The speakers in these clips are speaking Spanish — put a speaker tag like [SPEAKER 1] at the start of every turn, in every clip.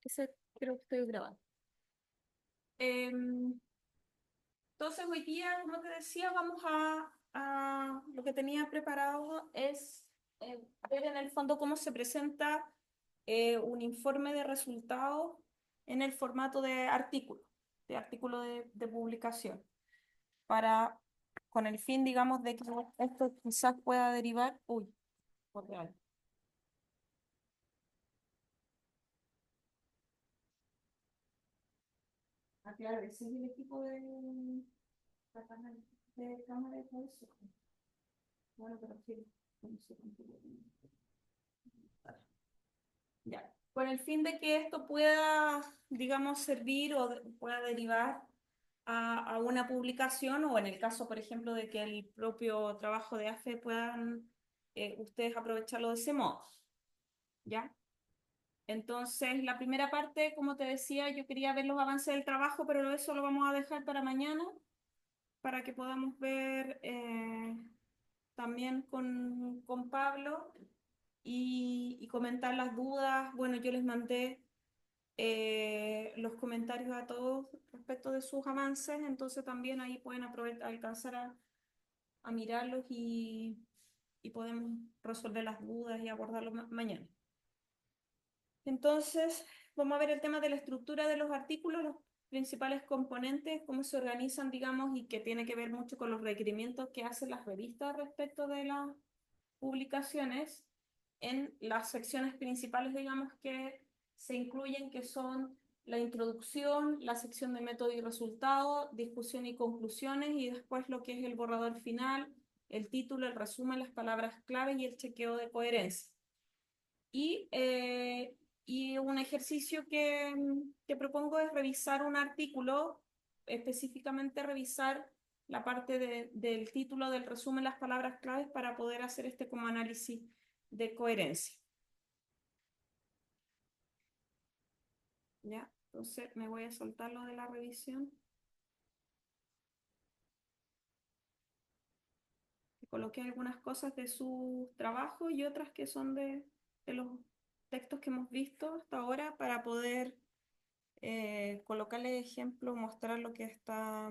[SPEAKER 1] Ese creo que estoy grabando. Em, entonces, hoy día, como te decía, vamos a lo que tenía preparado es ver en el fondo cómo se presenta un informe de resultados en el formato de artículo de publicación, para, con el fin, digamos, de que esto quizás pueda derivar, uy, por real. Ah, claro, ese es el equipo la cámara de todo eso. Bueno, pero sí, no sé cuánto lo tengo. Ya. Con el fin de que esto pueda, digamos, servir o pueda derivar a una publicación o en el caso, por ejemplo, de que el propio trabajo de AFE puedan ustedes aprovecharlo de ese modo, ¿ya? Entonces, la primera parte, como te decía, yo quería ver los avances del trabajo, pero eso lo vamos a dejar para mañana, para que podamos ver también con Pablo y comentar las dudas. Bueno, yo les mandé los comentarios a todos respecto de sus avances, entonces también ahí pueden alcanzar a mirarlos y podemos resolver las dudas y abordarlos mañana. Entonces, vamos a ver el tema de la estructura de los artículos, los principales componentes, cómo se organizan, digamos, y que tiene que ver mucho con los requerimientos que hacen las revistas respecto de las publicaciones en las secciones principales, digamos, que se incluyen, que son la introducción, la sección de método y resultado, discusión y conclusiones, y después lo que es el borrador final, el título, el resumen, las palabras clave y el chequeo de coherencia. Y, y un ejercicio que propongo es revisar un artículo, específicamente revisar la parte del título, del resumen, las palabras claves para poder hacer este como análisis de coherencia. ¿Ya? Entonces me voy a soltar lo de la revisión. Coloqué algunas cosas de su trabajo y otras que son de los textos que hemos visto hasta ahora para poder colocarle ejemplo, mostrar lo que está,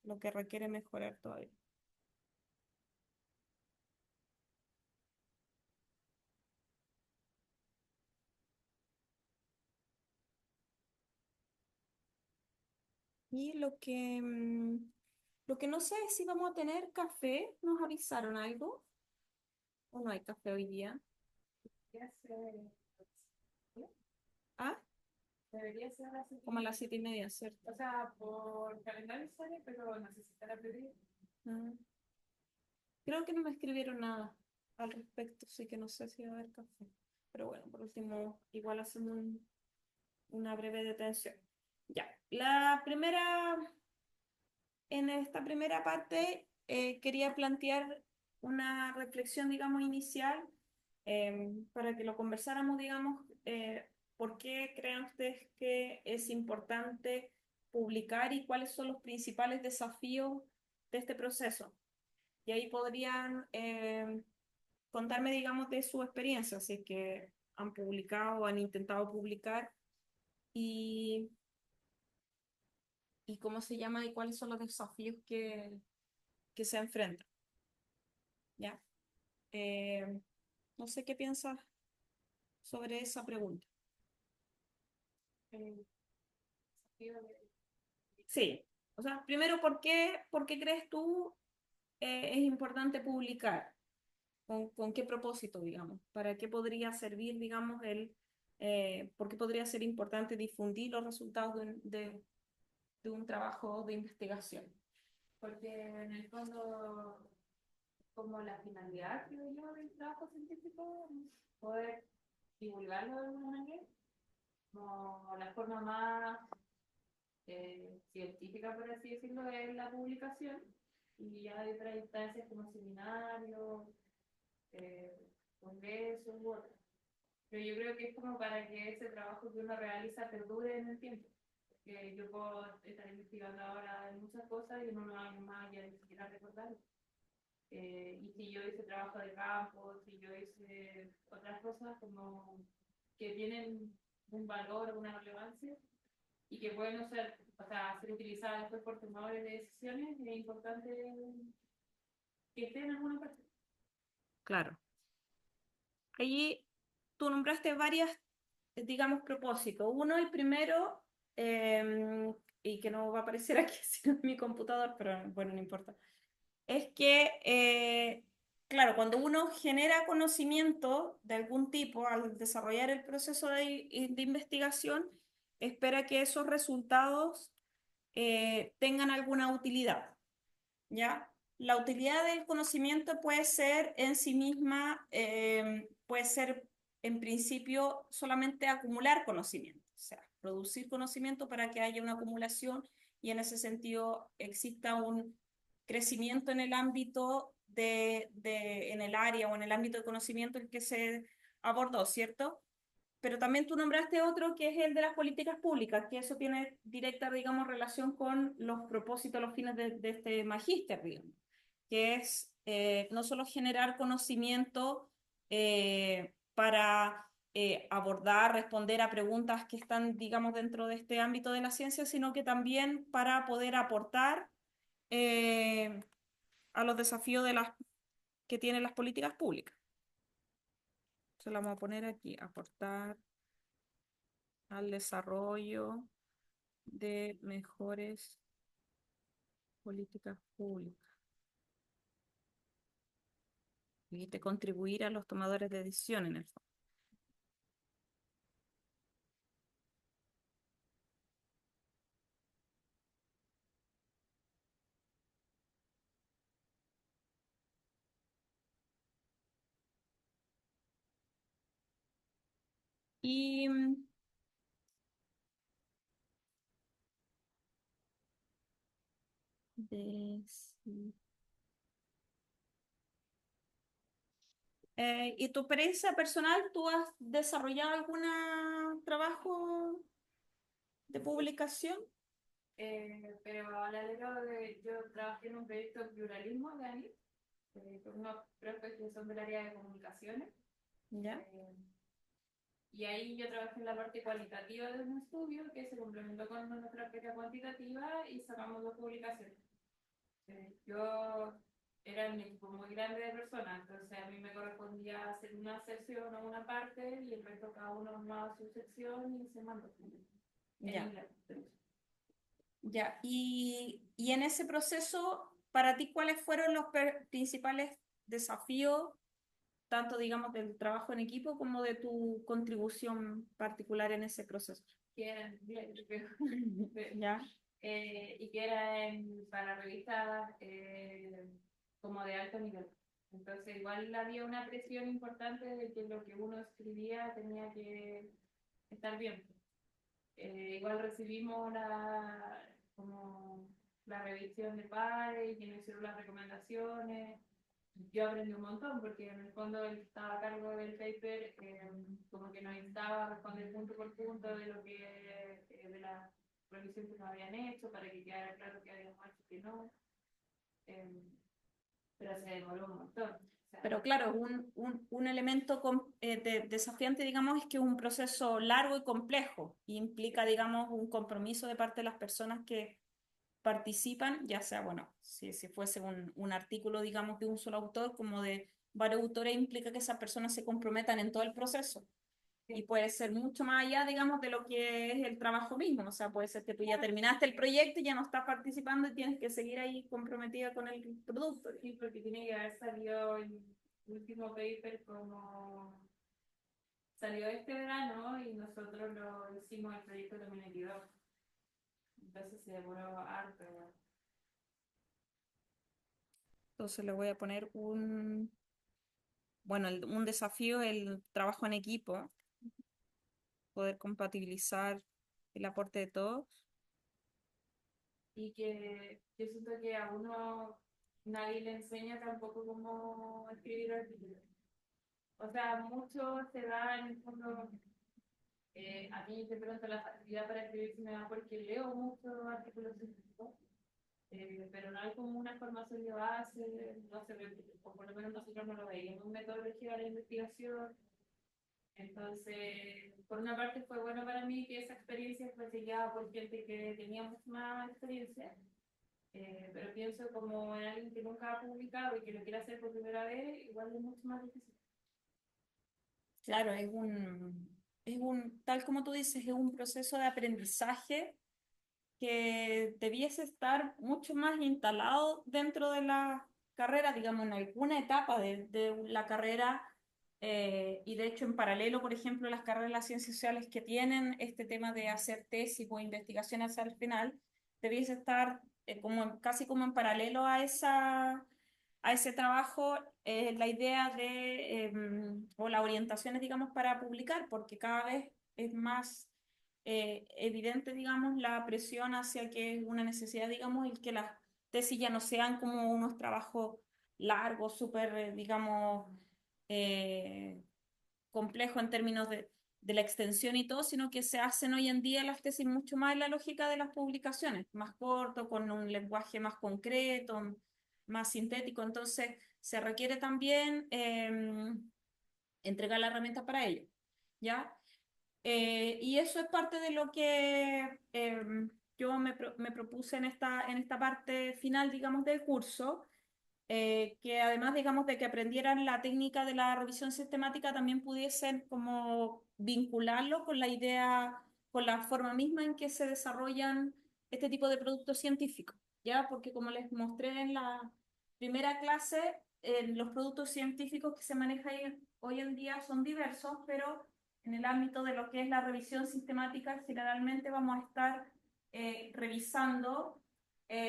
[SPEAKER 1] lo que requiere mejorar todavía. Y lo que no sé es si vamos a tener café. ¿Nos avisaron algo? ¿O no hay café hoy día?
[SPEAKER 2] Debería ser,
[SPEAKER 1] Ah,
[SPEAKER 2] debería ser así,
[SPEAKER 1] como a las 7:30, ¿cierto?
[SPEAKER 2] o sea, por calendario sale, pero necesitará pedir.
[SPEAKER 1] Ah, creo que no me escribieron nada al respecto, así que no sé si va a haber café. Pero bueno, por último, igual hacemos una breve detención. Ya, en esta primera parte quería plantear una reflexión, digamos, inicial para que lo conversáramos, digamos, por qué creen ustedes que es importante publicar y cuáles son los principales desafíos de este proceso. Y ahí podrían contarme, digamos, de su experiencia, si es que han publicado o han intentado publicar y, y cómo se llama y cuáles son los desafíos que se enfrentan. ¿Ya? Eh, no sé qué piensas sobre esa pregunta.
[SPEAKER 2] El desafío de
[SPEAKER 1] Sí, o sea, primero, por qué crees tú es importante publicar? Con qué propósito, digamos? ¿Para qué podría servir, digamos, por qué podría ser importante difundir los resultados de un trabajo de investigación?
[SPEAKER 2] porque en el fondo, como la finalidad, creo yo, del trabajo científico, poder divulgarlo de alguna manera, como la forma más científica, por así decirlo, es la publicación, y ya hay otras instancias como seminarios, congresos u otras. Pero yo creo que es como para que ese trabajo que uno realiza perdure en el tiempo. Porque yo puedo estar investigando ahora en muchas cosas y en unos años más ya ni siquiera recordar. Y si yo hice trabajo de campo, si yo hice otras cosas como que tienen un valor, una relevancia, y que pueden ser, o sea, ser utilizadas después por tomadores de decisiones, es importante que estén en alguna parte.
[SPEAKER 1] Claro. Allí tú nombraste varias, digamos, propósitos. Uno, el primero, y que no va a aparecer aquí sino en mi computador, pero bueno, no importa, es que, claro, cuando uno genera conocimiento de algún tipo al desarrollar el proceso de investigación, espera que esos resultados tengan alguna utilidad. ¿Ya? La utilidad del conocimiento puede ser en sí misma, puede ser en principio solamente acumular conocimiento, o sea, producir conocimiento para que haya una acumulación y en ese sentido exista un crecimiento en el ámbito en el área o en el ámbito de conocimiento en que se abordó, ¿cierto? Pero también tú nombraste otro que es el de las políticas públicas, que eso tiene directa, digamos, relación con los propósitos, los fines de este magíster, digamos, que es no solo generar conocimiento para abordar, responder a preguntas que están, digamos, dentro de este ámbito de la ciencia, sino que también para poder aportar eh, a los desafíos que tienen las políticas públicas. Se lo vamos a poner aquí, aportar al desarrollo de mejores políticas públicas. Y de contribuir a los tomadores de decisión en el fondo. Y sí. ¿Y tu experiencia personal, tú has desarrollado algún trabajo de publicación?
[SPEAKER 2] Pero a la larga yo trabajé en un proyecto de pluralismo de ANI, con unos profes que son del área de comunicaciones.
[SPEAKER 1] ¿Ya?
[SPEAKER 2] Y ahí yo trabajé en la parte cualitativa de un estudio que se complementó con nuestra práctica cuantitativa y sacamos dos publicaciones. Yo era un equipo muy grande de personas, entonces a mí me correspondía hacer una sección o una parte y el resto cada uno armaba su sección y se mandó en
[SPEAKER 1] Ya.
[SPEAKER 2] inglés.
[SPEAKER 1] Ya. Y en ese proceso, para ti, ¿cuáles fueron los principales desafíos, tanto, digamos, del trabajo en equipo como de tu contribución particular en ese proceso?
[SPEAKER 2] Que eran,
[SPEAKER 1] ¿Ya?
[SPEAKER 2] y que eran para revistas como de alto nivel. Entonces igual había una presión importante de que lo que uno escribía tenía que estar bien. Igual recibimos como la revisión de pares y que nos hicieron las recomendaciones. Yo aprendí un montón porque en el fondo él estaba a cargo del paper, como que nos instaba a responder punto por punto de lo que de la revisión que nos habían hecho para que quedara claro que habíamos hecho que no. Eh, pero se demoró un montón. O sea,
[SPEAKER 1] Pero claro, un elemento desafiante, digamos, es que es un proceso largo y complejo y implica, digamos, un compromiso de parte de las personas que participan, ya sea, bueno, si fuese un artículo, digamos, de un solo autor, como de varios autores, implica que esas personas se comprometan en todo el proceso. Y puede ser mucho más allá, digamos, de lo que es el trabajo mismo. O sea, puede ser que tú ya terminaste el proyecto y ya no estás participando y tienes que seguir ahí comprometida con el producto.
[SPEAKER 2] sí, porque tiene que haber salido el último paper como salió este verano y nosotros lo hicimos el proyecto 2022. Entonces se demoró harto.
[SPEAKER 1] Entonces le voy a poner bueno, un desafío, el trabajo en equipo, poder compatibilizar el aporte de todos.
[SPEAKER 2] Y que yo siento que a uno nadie le enseña tampoco cómo escribir artículos. O sea, mucho se da en el fondo, a mí de pronto la facilidad para escribir se me da porque leo muchos artículos científicos, pero no hay como una formación de base, no se ve, o por lo menos nosotros no lo veíamos, un metodología de la investigación. Entonces, por una parte fue bueno para mí que esa experiencia fue sellada por gente que tenía mucha más experiencia, pero pienso como en alguien que nunca ha publicado y que lo quiere hacer por primera vez, igual es mucho más difícil.
[SPEAKER 1] Claro, tal como tú dices, es un proceso de aprendizaje que debiese estar mucho más instalado dentro de la carrera, digamos, en alguna etapa de la carrera, y de hecho en paralelo, por ejemplo, las carreras de las ciencias sociales que tienen este tema de hacer tesis o investigación hacia el final, debiese estar casi como en paralelo a ese trabajo, la idea o las orientaciones, digamos, para publicar, porque cada vez es más evidente, digamos, la presión hacia que es una necesidad, digamos, el que las tesis ya no sean como unos trabajos largos, súper, digamos, eh, complejos en términos de la extensión y todo, sino que se hacen hoy en día las tesis mucho más en la lógica de las publicaciones, más corto, con un lenguaje más concreto, más sintético. Entonces, se requiere también entregar la herramienta para ello, ¿ya? Y eso es parte de lo que yo me propuse en esta parte final, digamos, del curso, que además, digamos, de que aprendieran la técnica de la revisión sistemática, también pudiesen como vincularlo con la idea, con la forma misma en que se desarrollan este tipo de productos científicos, ¿ya? Porque como les mostré en la primera clase, los productos científicos que se manejan hoy en día son diversos, pero en el ámbito de lo que es la revisión sistemática, generalmente vamos a estar revisando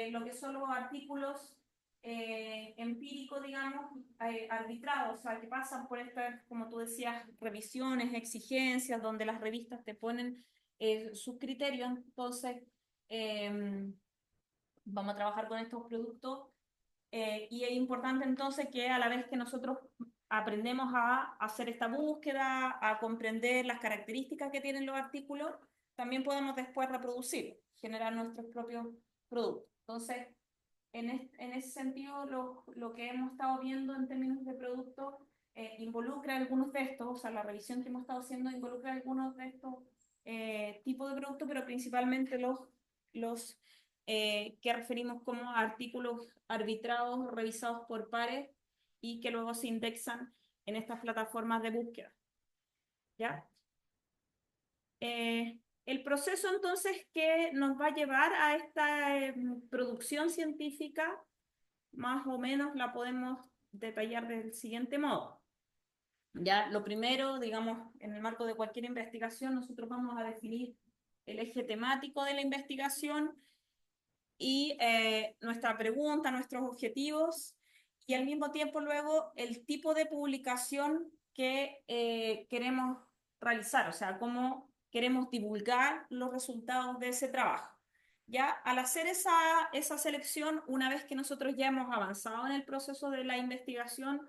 [SPEAKER 1] lo que son los artículos empíricos, digamos, arbitrados, o sea, que pasan por estas, como tú decías, revisiones, exigencias, donde las revistas te ponen sus criterios. Entonces, eh, vamos a trabajar con estos productos, y es importante entonces que a la vez que nosotros aprendemos a hacer esta búsqueda, a comprender las características que tienen los artículos, también podemos después reproducir, generar nuestros propios productos. Entonces, en ese sentido, lo que hemos estado viendo en términos de productos involucra algunos de estos, o sea, la revisión que hemos estado haciendo involucra algunos de estos tipos de productos, pero principalmente los que referimos como artículos arbitrados, revisados por pares y que luego se indexan en estas plataformas de búsqueda. ¿Ya? El proceso entonces que nos va a llevar a esta producción científica, más o menos la podemos detallar del siguiente modo. Ya, lo primero, digamos, en el marco de cualquier investigación, nosotros vamos a definir el eje temático de la investigación y nuestra pregunta, nuestros objetivos, y al mismo tiempo luego el tipo de publicación que queremos realizar, o sea, cómo queremos divulgar los resultados de ese trabajo. Ya al hacer esa selección, una vez que nosotros ya hemos avanzado en el proceso de la investigación,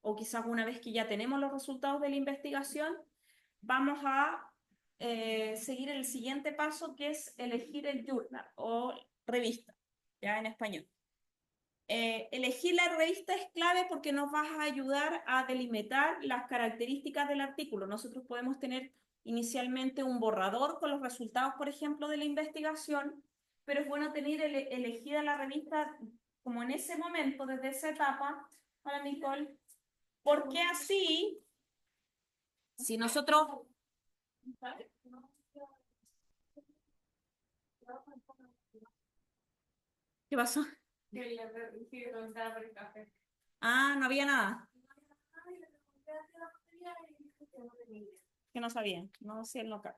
[SPEAKER 1] o quizás una vez que ya tenemos los resultados de la investigación, vamos a seguir el siguiente paso, que es elegir el journal o revista, ya en español. Elegir la revista es clave porque nos va a ayudar a delimitar las características del artículo. Nosotros podemos tener inicialmente un borrador con los resultados, por ejemplo, de la investigación, pero es bueno tener elegida la revista como en ese momento, desde esa etapa, para Nicole, porque así, si nosotros... ¿Qué pasó? Ah, no había nada. Que no sabían, no sé el local.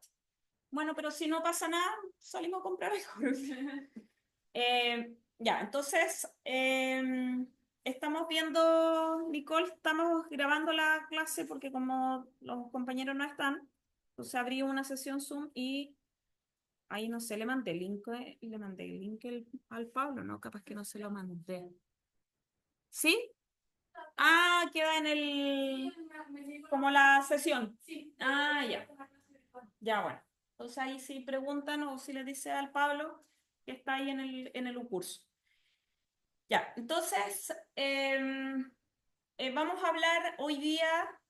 [SPEAKER 1] Bueno, pero si no pasa nada, salimos a comprar algo. Ya, entonces, estamos viendo, Nicole, estamos grabando la clase porque como los compañeros no están, entonces abrí una sesión Zoom y ahí no sé, le mandé el link al Pablo, ¿no? Capaz que no se lo mandé. ¿Sí? Ah, queda en como la sesión. Ah, ya. Ya, bueno. Entonces ahí sí preguntan o si le dice al Pablo que está ahí en el curso. Ya, entonces vamos a hablar hoy día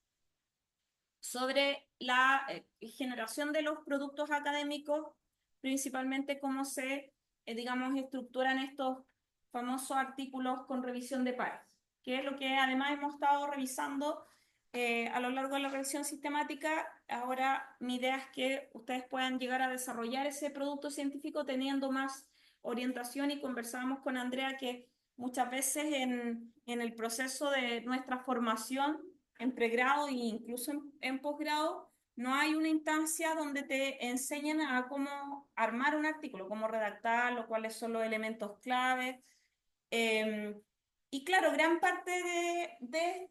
[SPEAKER 1] sobre la generación de los productos académicos, principalmente cómo se, digamos, estructuran estos famosos artículos con revisión de pares, que es lo que además hemos estado revisando a lo largo de la revisión sistemática. Ahora mi idea es que ustedes puedan llegar a desarrollar ese producto científico teniendo más orientación, y conversábamos con Andrea que muchas veces en el proceso de nuestra formación en pregrado e incluso en posgrado, no hay una instancia donde te enseñen a cómo armar un artículo, cómo redactarlo, cuáles son los elementos clave. Eh, y claro, gran parte de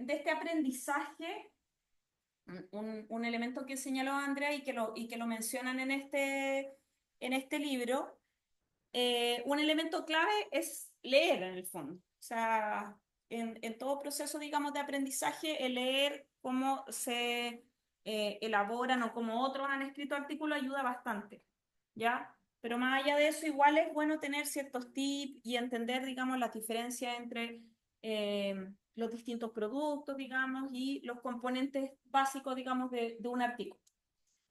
[SPEAKER 1] este aprendizaje, un elemento que señaló Andrea y que lo mencionan en este libro, un elemento clave es leer en el fondo. O sea, en todo proceso, digamos, de aprendizaje, el leer cómo se elaboran o cómo otros han escrito artículos ayuda bastante, ¿ya? Pero más allá de eso, igual es bueno tener ciertos tips y entender, digamos, las diferencias entre los distintos productos, digamos, y los componentes básicos, digamos, de un artículo.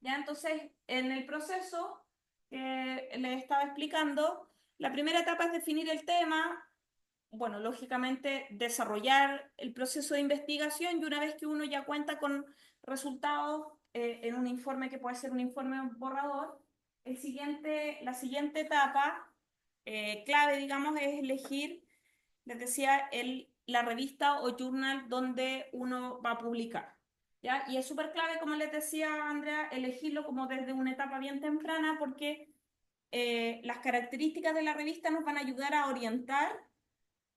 [SPEAKER 1] ¿Ya? Entonces, en el proceso que les estaba explicando, la primera etapa es definir el tema, bueno, lógicamente desarrollar el proceso de investigación, y una vez que uno ya cuenta con resultados en un informe que puede ser un informe borrador, la siguiente etapa clave, digamos, es elegir, les decía, la revista o journal donde uno va a publicar. ¿Ya? Y es súper clave, como les decía Andrea, elegirlo como desde una etapa bien temprana, porque las características de la revista nos van a ayudar a orientar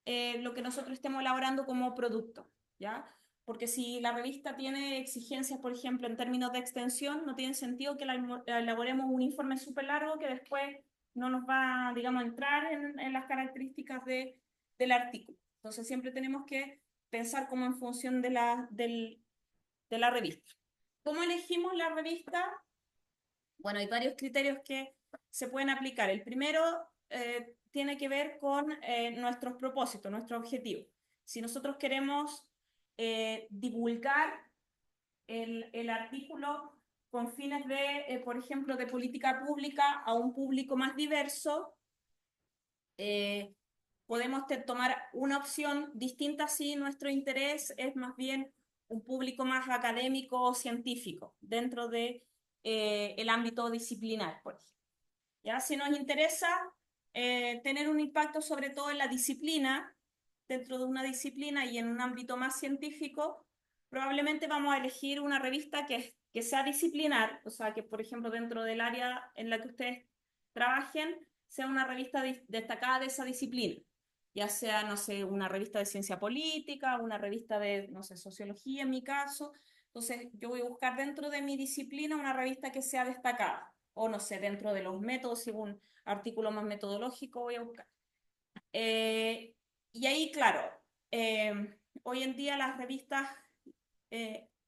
[SPEAKER 1] lo que nosotros estemos elaborando como producto, ¿ya? Porque si la revista tiene exigencias, por ejemplo, en términos de extensión, no tiene sentido que elaboremos un informe súper largo que después no nos va, digamos, a entrar en las características del artículo. Entonces siempre tenemos que pensar como en función de la revista. ¿Cómo elegimos la revista? Bueno, hay varios criterios que se pueden aplicar. El primero tiene que ver con nuestros propósitos, nuestro objetivo. Si nosotros queremos divulgar el artículo con fines de, por ejemplo, de política pública a un público más diverso, eh, podemos tomar una opción distinta si nuestro interés es más bien un público más académico o científico dentro de el ámbito disciplinar, por ejemplo. ¿Ya? Si nos interesa tener un impacto sobre todo en la disciplina, dentro de una disciplina y en un ámbito más científico, probablemente vamos a elegir una revista que sea disciplinar, o sea, que por ejemplo dentro del área en la que ustedes trabajen, sea una revista destacada de esa disciplina, ya sea, no sé, una revista de ciencia política, una revista de, no sé, sociología en mi caso. Entonces, yo voy a buscar dentro de mi disciplina una revista que sea destacada, o no sé, dentro de los métodos, si un artículo más metodológico voy a buscar. Eh, y ahí, claro, hoy en día las revistas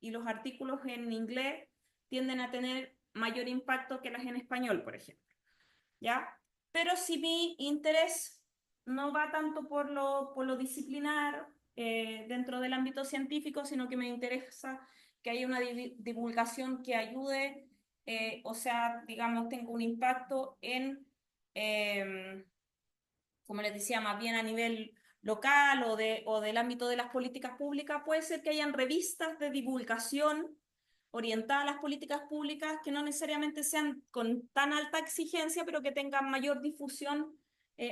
[SPEAKER 1] y los artículos en inglés tienden a tener mayor impacto que las en español, por ejemplo, ¿ya? Pero si mi interés no va tanto por lo disciplinar dentro del ámbito científico, sino que me interesa que haya una divulgación que ayude, o sea, digamos, tenga un impacto en, eh, como les decía, más bien a nivel local o del ámbito de las políticas públicas, puede ser que hayan revistas de divulgación orientadas a las políticas públicas que no necesariamente sean con tan alta exigencia, pero que tengan mayor difusión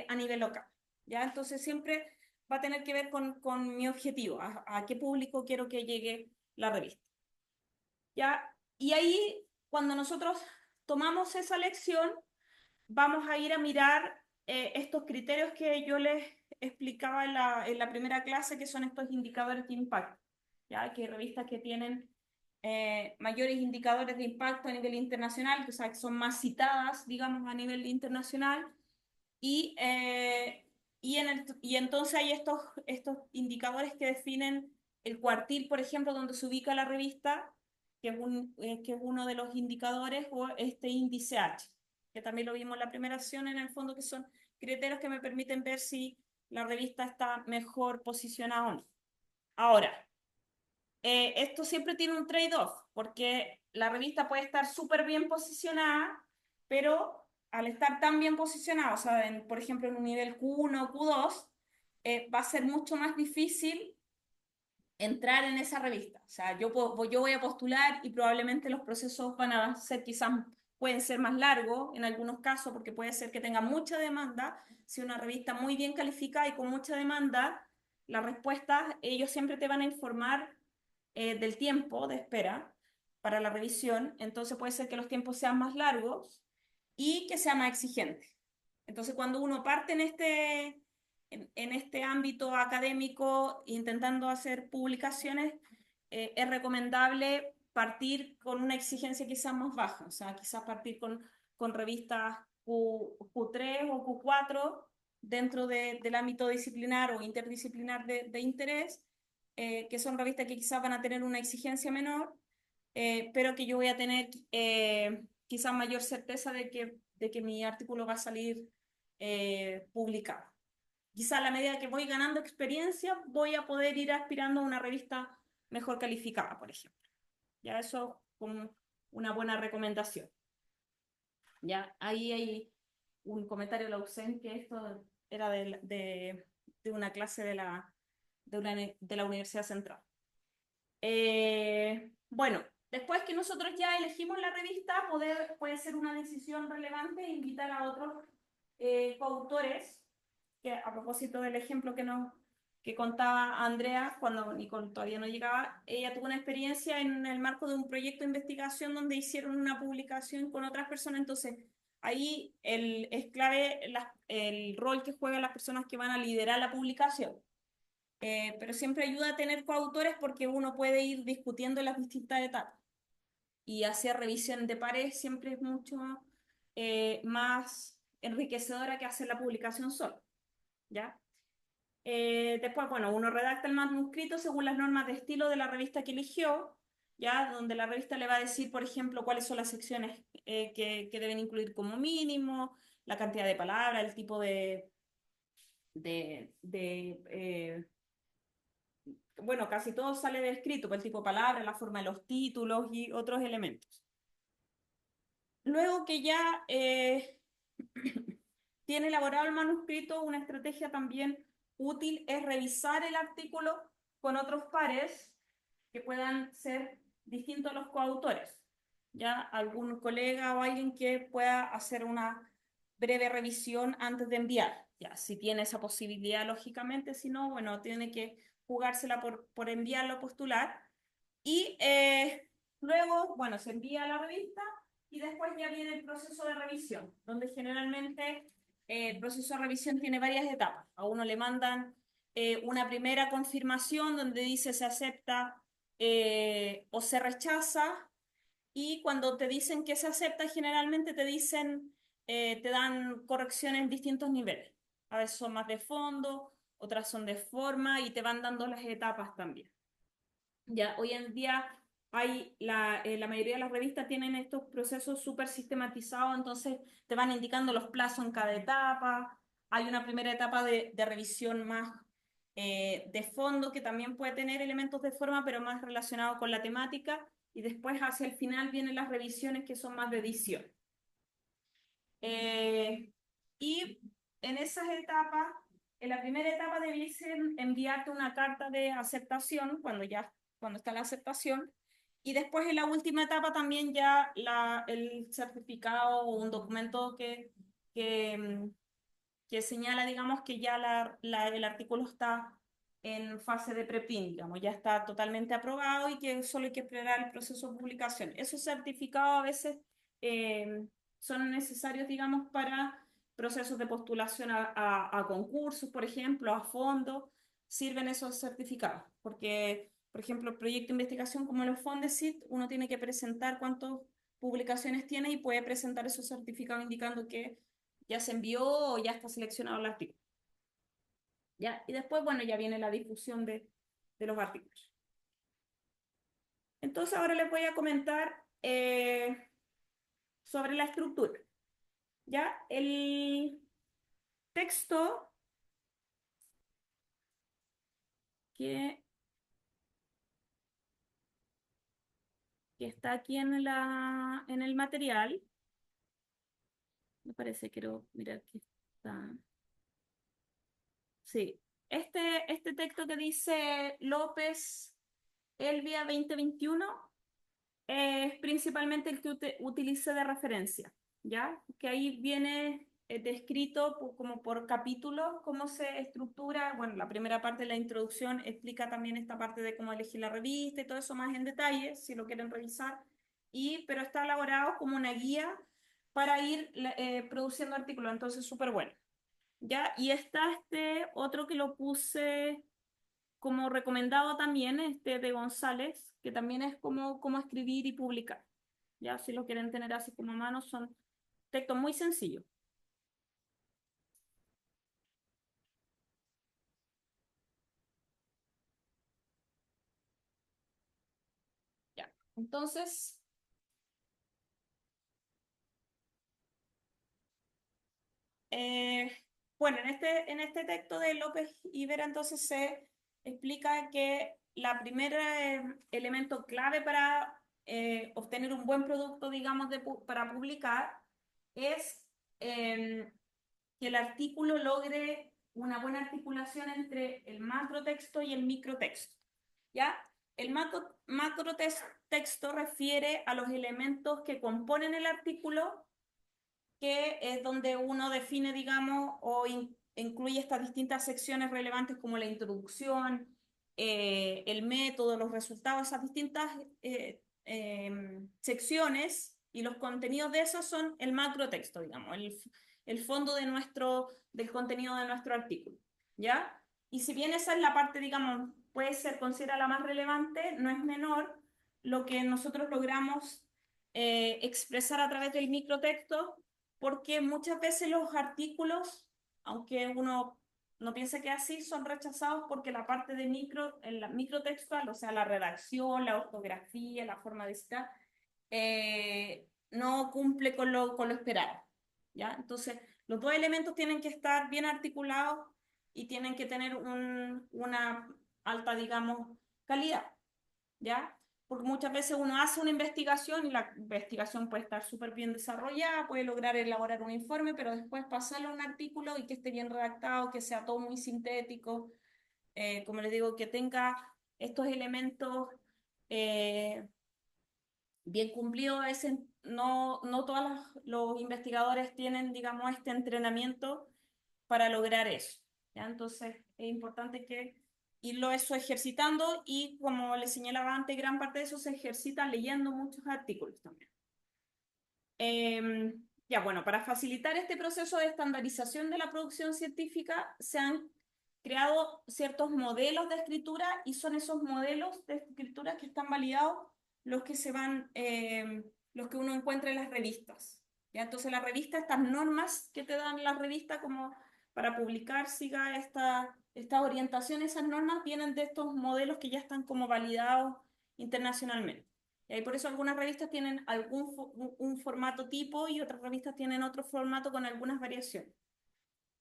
[SPEAKER 1] a nivel local. ¿Ya? Entonces siempre va a tener que ver con mi objetivo, a qué público quiero que llegue la revista. ¿Ya? Y ahí, cuando nosotros tomamos esa lección, vamos a ir a mirar estos criterios que yo les explicaba en la primera clase, que son estos indicadores de impacto. ¿Ya? Que hay revistas que tienen mayores indicadores de impacto a nivel internacional, que, o sea, que son más citadas, digamos, a nivel internacional, y, y entonces hay estos indicadores que definen el cuartil, por ejemplo, donde se ubica la revista, que es uno de los indicadores, o este índice H, que también lo vimos en la primera sesión, en el fondo, que son criterios que me permiten ver si la revista está mejor posicionada o no. Ahora, esto siempre tiene un trade-off, porque la revista puede estar súper bien posicionada, pero al estar tan bien posicionada, o sea, por ejemplo, en un nivel Q1 o Q2, va a ser mucho más difícil entrar en esa revista. O sea, yo voy a postular y probablemente los procesos van a ser quizás, pueden ser más largos en algunos casos, porque puede ser que tenga mucha demanda. Si una revista muy bien calificada y con mucha demanda, las respuestas, ellos siempre te van a informar del tiempo de espera para la revisión. Entonces puede ser que los tiempos sean más largos y que sea más exigente. Entonces, cuando uno parte en este ámbito académico, intentando hacer publicaciones, es recomendable partir con una exigencia quizás más baja, o sea, quizás partir con revistas Q3 o Q4 dentro del ámbito disciplinar o interdisciplinar de interés, que son revistas que quizás van a tener una exigencia menor, pero que yo voy a tener quizás mayor certeza de que mi artículo va a salir publicado. Quizá a la medida que voy ganando experiencia, voy a poder ir aspirando a una revista mejor calificada, por ejemplo. Ya eso como una buena recomendación. Ya ahí hay un comentario de la UCEN que esto era de una clase de la Universidad Central. Bueno, después que nosotros ya elegimos la revista, puede ser una decisión relevante invitar a otros coautores, que a propósito del ejemplo que contaba Andrea cuando Nicole todavía no llegaba, ella tuvo una experiencia en el marco de un proyecto de investigación donde hicieron una publicación con otras personas, entonces ahí es clave el rol que juegan las personas que van a liderar la publicación. Pero siempre ayuda a tener coautores porque uno puede ir discutiendo las distintas etapas y hacer revisión de pares siempre es mucho más enriquecedora que hacer la publicación solo, ¿ya? Después, bueno, uno redacta el manuscrito según las normas de estilo de la revista que eligió, ¿ya? Donde la revista le va a decir, por ejemplo, cuáles son las secciones que deben incluir como mínimo, la cantidad de palabras, el tipo de bueno, casi todo sale descrito, por el tipo de palabra, la forma de los títulos y otros elementos. Luego que ya tiene elaborado el manuscrito, una estrategia también útil es revisar el artículo con otros pares que puedan ser distintos a los coautores. Ya algún colega o alguien que pueda hacer una breve revisión antes de enviar. Ya, si tiene esa posibilidad, lógicamente, si no, bueno, tiene que jugársela por enviarlo, postular. Y luego, bueno, se envía a la revista y después ya viene el proceso de revisión, donde generalmente el proceso de revisión tiene varias etapas. A uno le mandan una primera confirmación donde dice se acepta o se rechaza, y cuando te dicen que se acepta, generalmente te dicen, te dan correcciones en distintos niveles. A veces son más de fondo, otras son de forma y te van dando las etapas también. Ya hoy en día la mayoría de las revistas tienen estos procesos súper sistematizados, entonces te van indicando los plazos en cada etapa. Hay una primera etapa de revisión más de fondo que también puede tener elementos de forma, pero más relacionado con la temática. Y después hacia el final vienen las revisiones que son más de edición. Eh, y en esas etapas, en la primera etapa debiesen enviarte una carta de aceptación cuando está la aceptación, y después en la última etapa también ya el certificado o un documento que, mm, que señala, digamos, que ya el artículo está en fase de preprint, digamos, ya está totalmente aprobado y que solo hay que esperar el proceso de publicación. Esos certificados a veces eh, son necesarios, digamos, para procesos de postulación a concursos, por ejemplo, a fondos, sirven esos certificados, porque, por ejemplo, el proyecto de investigación como los Fondesit, uno tiene que presentar cuántas publicaciones tiene y puede presentar esos certificados indicando que ya se envió o ya está seleccionado el artículo. ¿Ya? Y después, bueno, ya viene la difusión de los artículos. Entonces, ahora les voy a comentar sobre la estructura. ¿Ya? El texto que que está aquí en el material. Me parece, quiero mirar que está. Sí. Este texto que dice López Elvia 2021 es principalmente el que utilice de referencia, ¿ya? Que ahí viene descrito como por capítulos cómo se estructura. Bueno, la primera parte de la introducción explica también esta parte de cómo elegir la revista y todo eso más en detalle, si lo quieren revisar, pero está elaborado como una guía para ir produciendo artículos, entonces súper bueno. ¿Ya? Y está este otro que lo puse como recomendado también, este de González, que también es como cómo escribir y publicar. Ya, si lo quieren tener así como a mano, son textos muy sencillos. Ya. Entonces, eh, bueno, en este texto de López Ibera entonces se explica que la primera elemento clave para obtener un buen producto, digamos, para publicar es que el artículo logre una buena articulación entre el macrotexto y el microtexto. ¿Ya? El macrotexto refiere a los elementos que componen el artículo, que es donde uno define, digamos, o incluye estas distintas secciones relevantes como la introducción, el método, los resultados, esas distintas secciones y los contenidos de esas son el macrotexto, digamos, el fondo del contenido de nuestro artículo, ¿ya? Y si bien esa es la parte, digamos, puede ser considerada la más relevante, no es menor lo que nosotros logramos expresar a través del microtexto, porque muchas veces los artículos, aunque uno no piense que así, son rechazados porque la parte de el microtextual, o sea, la redacción, la ortografía, la forma de citar, no cumple con lo esperado, ¿ya? Entonces, los dos elementos tienen que estar bien articulados y tienen que tener una alta, digamos, calidad, ¿ya? Porque muchas veces uno hace una investigación y la investigación puede estar súper bien desarrollada, puede lograr elaborar un informe, pero después pasarlo a un artículo y que esté bien redactado, que sea todo muy sintético, como les digo, que tenga estos elementos eh, bien cumplidos. A veces no todos los investigadores tienen, digamos, este entrenamiento para lograr eso, ¿ya? Entonces es importante que irlo eso ejercitando y como les señalaba antes, gran parte de eso se ejercita leyendo muchos artículos también. Ya, bueno, para facilitar este proceso de estandarización de la producción científica se han creado ciertos modelos de escritura y son esos modelos de escritura que están validados los que los que uno encuentra en las revistas. ¿Ya? Entonces, la revista, estas normas que te dan la revista como para publicar, siga esta orientación, esas normas vienen de estos modelos que ya están como validados internacionalmente. Y por eso algunas revistas tienen un formato tipo y otras revistas tienen otro formato con algunas variaciones.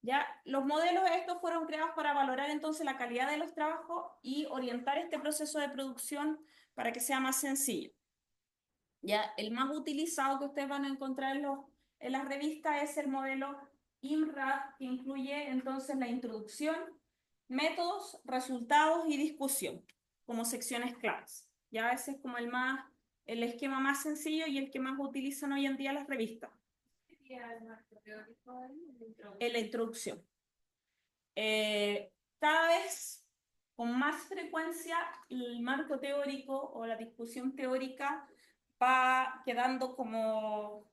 [SPEAKER 1] ¿Ya? Los modelos estos fueron creados para valorar entonces la calidad de los trabajos y orientar este proceso de producción para que sea más sencillo. ¿Ya? El más utilizado que ustedes van a encontrar en las revistas es el modelo IMRAD, que incluye entonces la introducción, métodos, resultados y discusión como secciones claves. Ya ese es como el esquema más sencillo y el que más utilizan hoy en día las revistas. En la introducción. Cada vez con más frecuencia el marco teórico o la discusión teórica va quedando como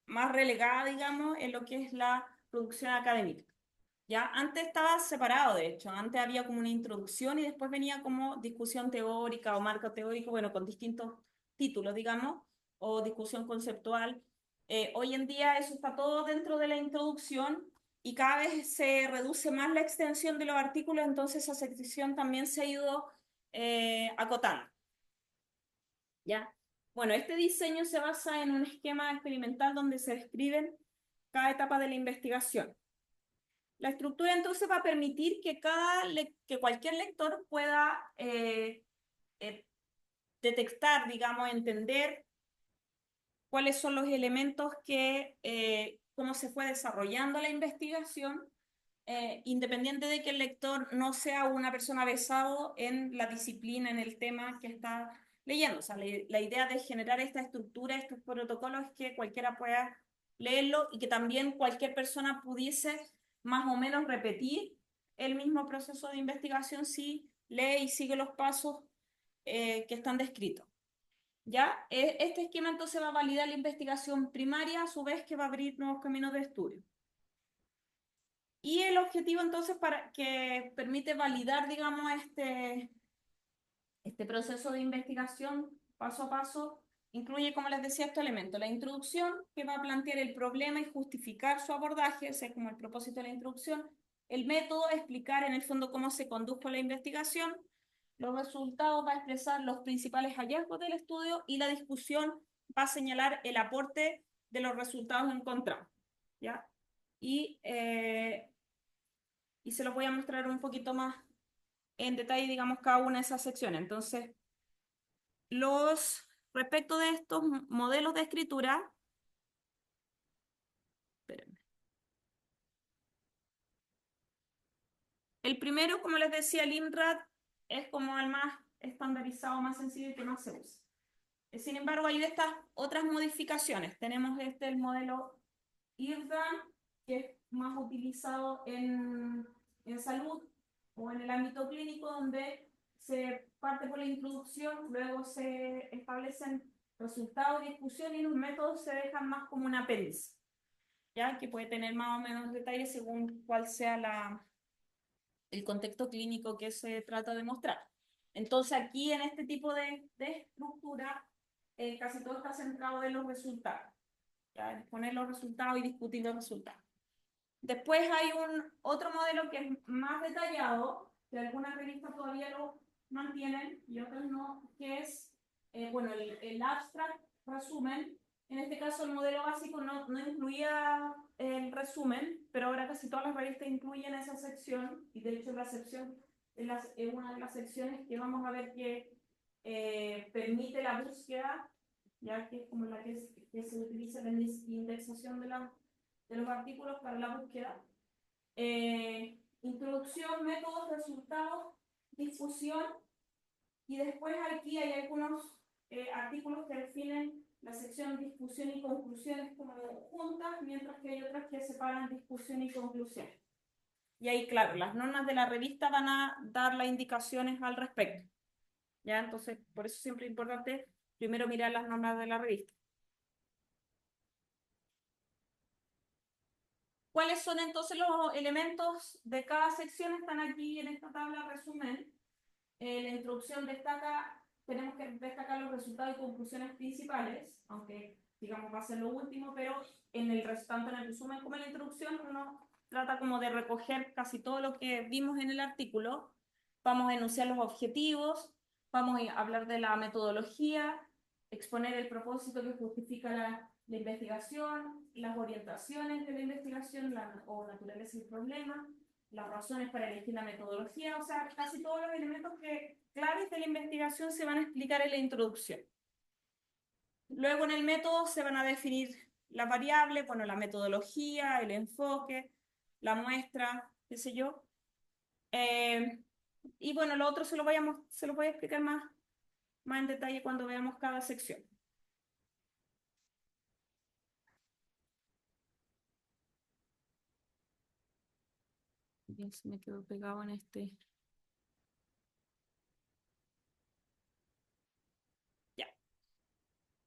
[SPEAKER 1] más relegada, digamos, en lo que es la producción académica. ¿Ya? Antes estaba separado, de hecho, antes había como una introducción y después venía como discusión teórica o marco teórico, bueno, con distintos títulos, digamos, o discusión conceptual. Hoy en día eso está todo dentro de la introducción y cada vez se reduce más la extensión de los artículos, entonces esa sección también se ha ido acotando. ¿Ya? Bueno, este diseño se basa en un esquema experimental donde se describen cada etapa de la investigación. La estructura entonces va a permitir que cualquier lector pueda detectar, digamos, entender cuáles son los elementos cómo se fue desarrollando la investigación, independiente de que el lector no sea una persona versado en la disciplina, en el tema que está leyendo. O sea, la idea de generar esta estructura, estos protocolos, es que cualquiera pueda leerlo y que también cualquier persona pudiese más o menos repetir el mismo proceso de investigación si lee y sigue los pasos que están descritos. ¿Ya? Este esquema entonces va a validar la investigación primaria, a su vez que va a abrir nuevos caminos de estudio. Y el objetivo entonces para que permite validar, digamos, este proceso de investigación paso a paso, incluye, como les decía, estos elementos. La introducción, que va a plantear el problema y justificar su abordaje, ese es como el propósito de la introducción. El método, explicar en el fondo cómo se condujo la investigación. Los resultados va a expresar los principales hallazgos del estudio y la discusión va a señalar el aporte de los resultados encontrados. ¿Ya? Y, y se los voy a mostrar un poquito más en detalle, digamos, cada una de esas secciones. Entonces, respecto de estos modelos de escritura, espérenme. El primero, como les decía, el INRAD es como el más estandarizado, más sencillo y que más se usa. Sin embargo, hay de estas otras modificaciones. Tenemos el modelo IRDAM, que es más utilizado en salud o en el ámbito clínico, donde se parte por la introducción, luego se establecen resultados de discusión y los métodos se dejan más como un apéndice, ¿ya? Que puede tener más o menos detalles según cuál sea el contexto clínico que se trata de mostrar. Entonces aquí en este tipo de estructura, casi todo está centrado en los resultados, ¿ya? En poner los resultados y discutir los resultados. Después hay otro modelo que es más detallado, que algunas revistas todavía lo mantienen y otras no, que es, bueno, el abstract resumen. En este caso el modelo básico no incluía el resumen, pero ahora casi todas las revistas incluyen esa sección, y de hecho la sección es una de las secciones que vamos a ver que permite la búsqueda, ya que es como la que se utiliza en la indexación de los artículos para la búsqueda. Introducción, métodos, resultados, difusión, y después aquí hay algunos artículos que definen la sección discusión y conclusiones como juntas, mientras que hay otras que separan discusión y conclusiones. Y ahí, claro, las normas de la revista van a dar las indicaciones al respecto. ¿Ya? Entonces, por eso siempre es importante primero mirar las normas de la revista. ¿Cuáles son entonces los elementos de cada sección? Están aquí en esta tabla resumen. La introducción destaca, tenemos que destacar los resultados y conclusiones principales, aunque digamos va a ser lo último, pero tanto en el resumen como en la introducción uno trata como de recoger casi todo lo que vimos en el artículo. Vamos a enunciar los objetivos, vamos a hablar de la metodología, exponer el propósito que justifica la investigación, las orientaciones de la investigación o naturaleza del problema, las razones para elegir la metodología, o sea, casi todos los elementos claves de la investigación se van a explicar en la introducción. Luego en el método se van a definir las variables, bueno, la metodología, el enfoque, la muestra, qué sé yo. Y bueno, lo otro se lo voy a explicar más en detalle cuando veamos cada sección. Bien, se me quedó pegado en este. Ya.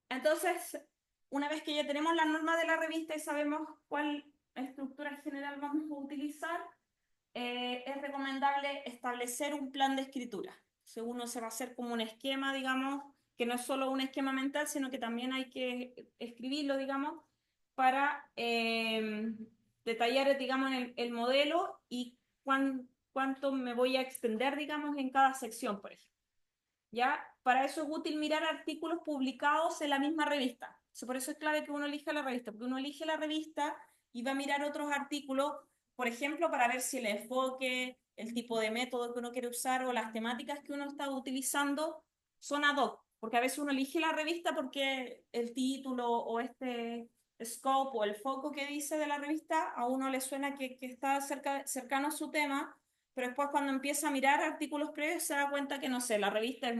[SPEAKER 1] Entonces, una vez que ya tenemos la norma de la revista y sabemos cuál estructura general vamos a utilizar, es recomendable establecer un plan de escritura. Según uno se va a hacer como un esquema, digamos, que no es solo un esquema mental, sino que también hay que escribirlo, digamos, para detallar, digamos, el modelo y cuánto me voy a extender, digamos, en cada sección, por ejemplo. ¿Ya? Para eso es útil mirar artículos publicados en la misma revista. Por eso es clave que uno elija la revista, porque uno elige la revista y va a mirar otros artículos, por ejemplo, para ver si el enfoque, el tipo de método que uno quiere usar o las temáticas que uno está utilizando son ad hoc, porque a veces uno elige la revista porque el título o este scope o el foco que dice de la revista a uno le suena que está cercano a su tema, pero después cuando empieza a mirar artículos previos se da cuenta que, no sé, la revista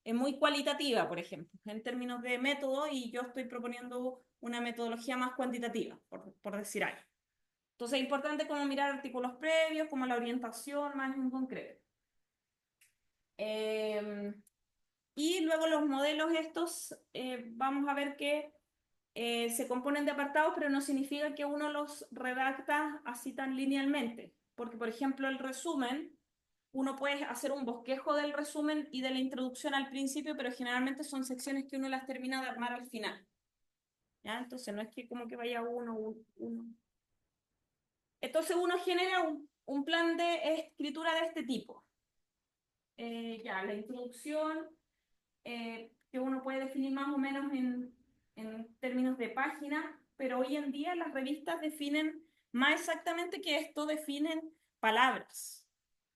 [SPEAKER 1] es muy cualitativa, por ejemplo, en términos de método, y yo estoy proponiendo una metodología más cuantitativa, por decir algo. Entonces es importante como mirar artículos previos, como la orientación más en concreto. Y luego los modelos estos, vamos a ver que se componen de apartados, pero no significa que uno los redacta así tan linealmente. Porque, por ejemplo, el resumen, uno puede hacer un bosquejo del resumen y de la introducción al principio, pero generalmente son secciones que uno las termina de armar al final. ¿Ya? Entonces no es que como que vaya uno. Entonces uno genera un plan de escritura de este tipo. Ya, la introducción, que uno puede definir más o menos en términos de página, pero hoy en día las revistas definen más exactamente que esto, definen palabras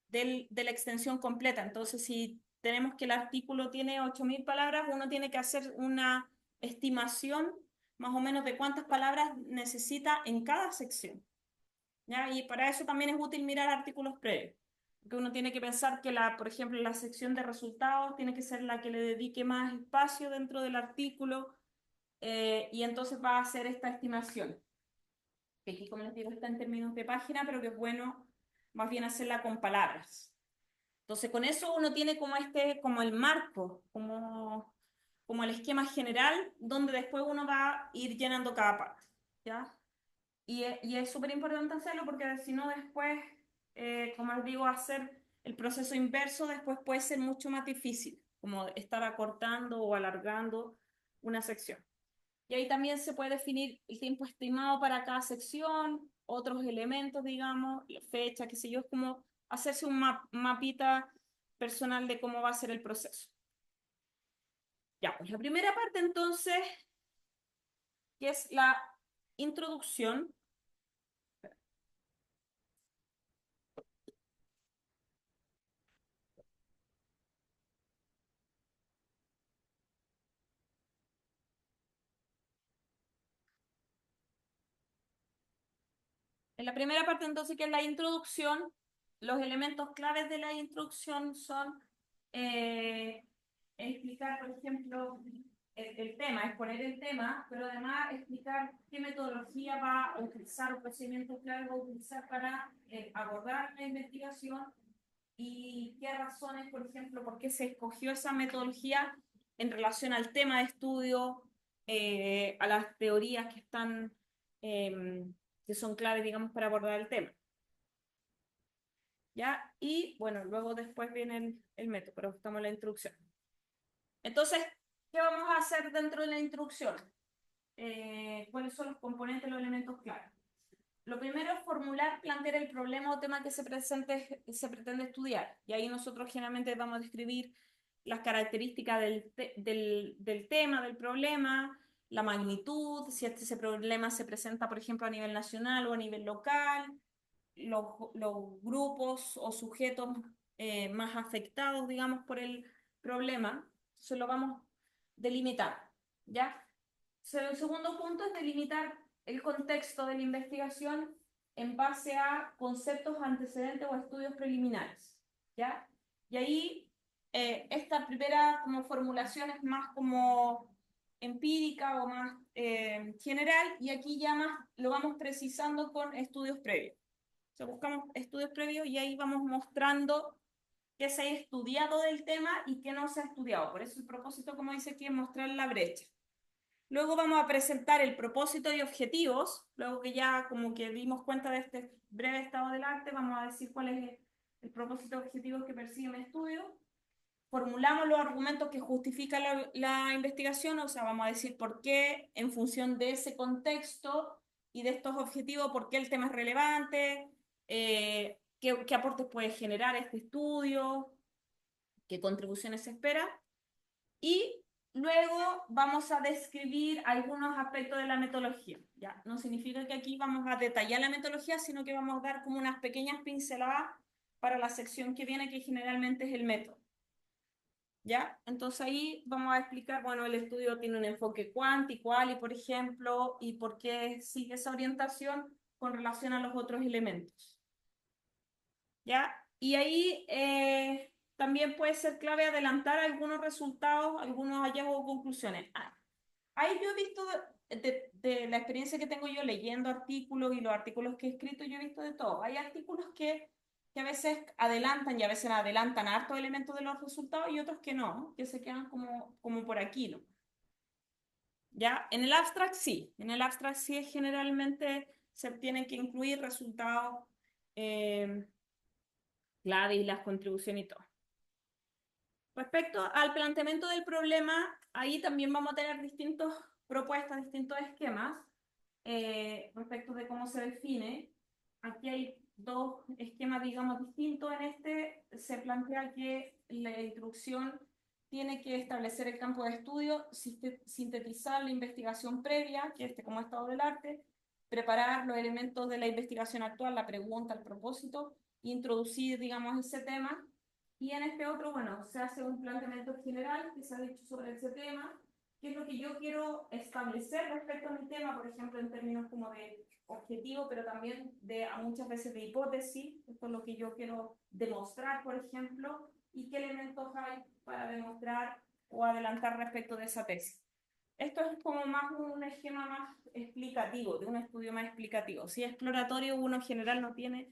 [SPEAKER 1] de la extensión completa. Entonces, si tenemos que el artículo tiene 8.000 palabras, uno tiene que hacer una estimación más o menos de cuántas palabras necesita en cada sección. ¿Ya? Y para eso también es útil mirar artículos previos. Porque uno tiene que pensar que, por ejemplo, la sección de resultados tiene que ser la que le dedique más espacio dentro del artículo, y entonces va a hacer esta estimación. Que aquí, como les digo, está en términos de página, pero que es bueno más bien hacerla con palabras. Entonces, con eso uno tiene como el marco, como el esquema general, donde después uno va a ir llenando cada parte. ¿Ya? Y es súper importante hacerlo porque si no después, como les digo, hacer el proceso inverso después puede ser mucho más difícil, como estar acortando o alargando una sección. Y ahí también se puede definir el tiempo estimado para cada sección, otros elementos, digamos, fecha, qué sé yo, es como hacerse un mapita personal de cómo va a ser el proceso. Ya, pues la primera parte entonces, que es la introducción. En la primera parte, entonces, que es la introducción, los elementos claves de la introducción son eh, explicar, por ejemplo, el tema, exponer el tema, pero además explicar qué metodología va a utilizar o procedimientos claves va a utilizar para abordar la investigación y qué razones, por ejemplo, por qué se escogió esa metodología en relación al tema de estudio, a las teorías eh, que son claves, digamos, para abordar el tema. ¿Ya? Y bueno, luego después viene el método, pero estamos en la introducción. Entonces, ¿qué vamos a hacer dentro de la introducción? ¿Cuáles son los componentes, los elementos claves? Lo primero es formular, plantear el problema o tema que se pretende estudiar. Y ahí nosotros generalmente vamos a describir las características del tema, del problema, la magnitud, si ese problema se presenta, por ejemplo, a nivel nacional o a nivel local, los grupos o sujetos más afectados, digamos, por el problema. Se lo vamos a delimitar, ¿ya? El segundo punto es delimitar el contexto de la investigación en base a conceptos antecedentes o estudios preliminares, ¿ya? Y ahí esta primera como formulación es más como empírica o más general, y aquí ya más lo vamos precisando con estudios previos. O sea, buscamos estudios previos y ahí vamos mostrando qué se ha estudiado del tema y qué no se ha estudiado. Por eso el propósito, como dice aquí, es mostrar la brecha. Luego vamos a presentar el propósito y objetivos. Luego que ya como que dimos cuenta de este breve estado del arte, vamos a decir cuál es el propósito y objetivos que persigue un estudio. Formulamos los argumentos que justifican la investigación, o sea, vamos a decir por qué, en función de ese contexto y de estos objetivos, por qué el tema es relevante, qué aportes puede generar este estudio, qué contribuciones se espera. Y luego vamos a describir algunos aspectos de la metodología. ¿Ya? No significa que aquí vamos a detallar la metodología, sino que vamos a dar como unas pequeñas pinceladas para la sección que viene, que generalmente es el método. ¿Ya? Entonces ahí vamos a explicar, bueno, el estudio tiene un enfoque cuant y quali, por ejemplo, y por qué sigue esa orientación con relación a los otros elementos. ¿Ya? Y ahí también puede ser clave adelantar algunos resultados, algunos hallazgos o conclusiones. Ahí yo he visto, de la experiencia que tengo yo leyendo artículos y los artículos que he escrito, yo he visto de todo. Hay artículos que a veces adelantan y a veces adelantan hartos elementos de los resultados y otros que no, que se quedan como por aquí, ¿no? ¿Ya? En el abstract sí es generalmente se tienen que incluir resultados eh, clave y las contribuciones y todo. Respecto al planteamiento del problema, ahí también vamos a tener distintas propuestas, distintos esquemas respecto de cómo se define. Aquí hay dos esquemas, digamos, distintos. En este se plantea que la instrucción tiene que establecer el campo de estudio, sintetizar la investigación previa, que es como estado del arte, preparar los elementos de la investigación actual, la pregunta, el propósito, introducir, digamos, ese tema y en este otro, bueno, se hace un planteamiento general que se ha dicho sobre ese tema, qué es lo que yo quiero establecer respecto a mi tema, por ejemplo, en términos como de objetivo, pero también de a muchas veces de hipótesis, esto es lo que yo quiero demostrar, por ejemplo, y qué elementos hay para demostrar o adelantar respecto de esa tesis. Esto es como más un esquema más explicativo, de un estudio más explicativo. Si es exploratorio, uno en general no tiene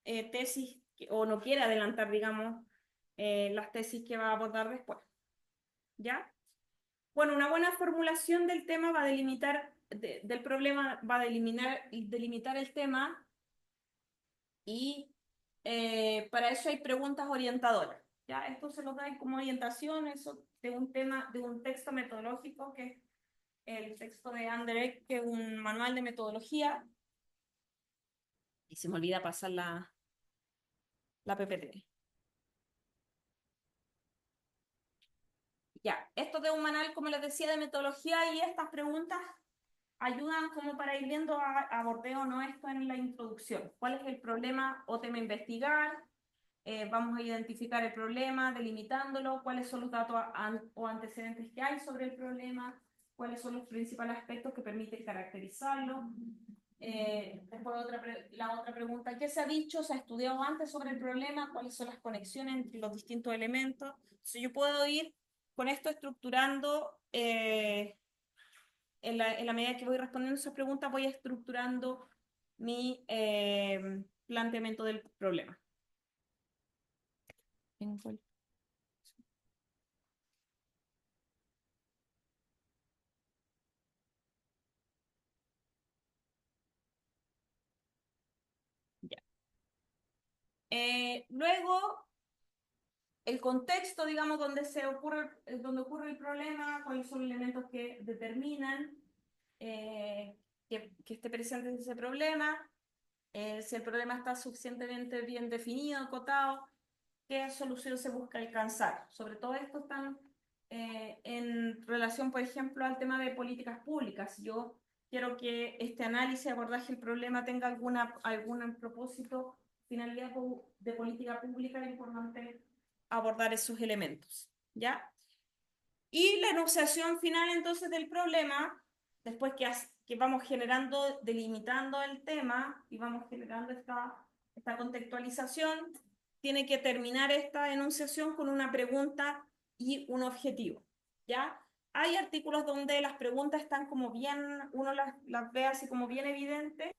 [SPEAKER 1] tesis o no quiere adelantar, digamos, las tesis que va a abordar después. ¿Ya? Bueno, una buena formulación del tema va a delimitar, del problema va a delimitar el tema y para eso hay preguntas orientadoras. ¿Ya? Esto se los da como orientación eso de un tema, de un texto metodológico que es el texto de Anderek, que es un manual de metodología. Y se me olvida pasar la PPT. Ya, esto de un manual, como les decía, de metodología y estas preguntas ayudan como para ir viendo, abordé o no esto en la introducción. ¿Cuál es el problema o tema a investigar? Vamos a identificar el problema, delimitándolo, cuáles son los datos o antecedentes que hay sobre el problema, cuáles son los principales aspectos que permiten caracterizarlo. Después la otra pregunta, ¿qué se ha dicho, se ha estudiado antes sobre el problema? ¿Cuáles son las conexiones entre los distintos elementos? Entonces yo puedo ir con esto estructurando, en la medida que voy respondiendo esas preguntas, voy estructurando mi planteamiento del problema. Ya. Luego, el contexto, digamos, donde ocurre el problema, cuáles son los elementos que determinan que esté presente ese problema, si el problema está suficientemente bien definido, acotado, qué solución se busca alcanzar. Sobre todo esto están en relación, por ejemplo, al tema de políticas públicas. Yo quiero que este análisis, abordaje del problema tenga algún propósito, finalidad de política pública, es importante abordar esos elementos, ¿ya? Y la enunciación final entonces del problema, después que vamos generando, delimitando el tema y vamos generando esta contextualización, tiene que terminar esta enunciación con una pregunta y un objetivo, ¿ya? Hay artículos donde las preguntas están como bien, uno las ve así como bien evidentes,